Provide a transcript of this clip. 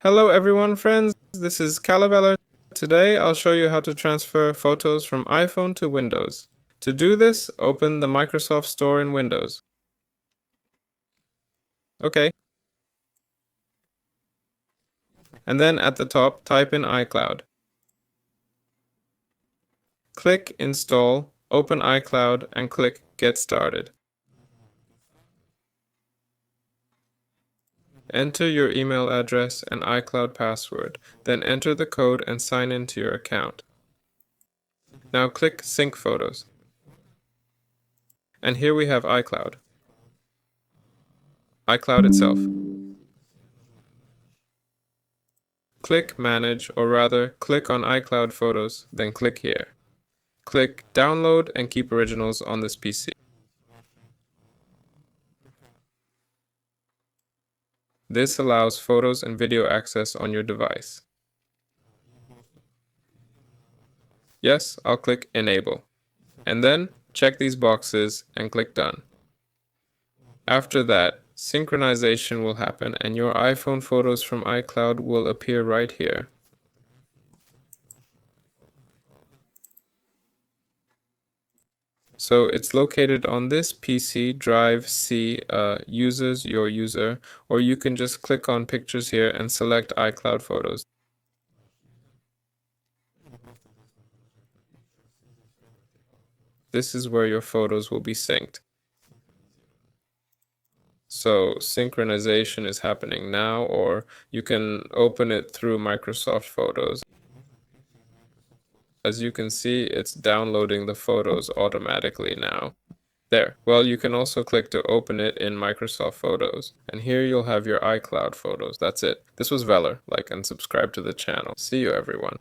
Hello everyone, friends. This is Calabella. Today I'll show you how to transfer photos from iPhone to Windows. To do this, open the Microsoft Store in Windows. Okay. And then at the top, type in iCloud. Click Install, open iCloud, and click Get Started. Enter your email address and iCloud password, then enter the code and sign in to your account. Now click Sync Photos. And here we have iCloud. iCloud itself. Click Manage, or rather, click on iCloud Photos, then click here. Click Download and keep originals on this PC. This allows photos and video access on your device. Yes, I'll click Enable. And then check these boxes and click Done. After that, synchronization will happen and your iPhone photos from iCloud will appear right here. So it's located on this PC, Drive C, Users, Your User, or you can just click on Pictures here and select iCloud Photos. This is where your photos will be synced. So synchronization is happening now, or you can open it through Microsoft Photos. As you can see, it's downloading the photos automatically now. There. Well, you can also click to open it in Microsoft Photos. And here you'll have your iCloud photos. That's it. This was Veller. Like and subscribe to the channel. See you, everyone.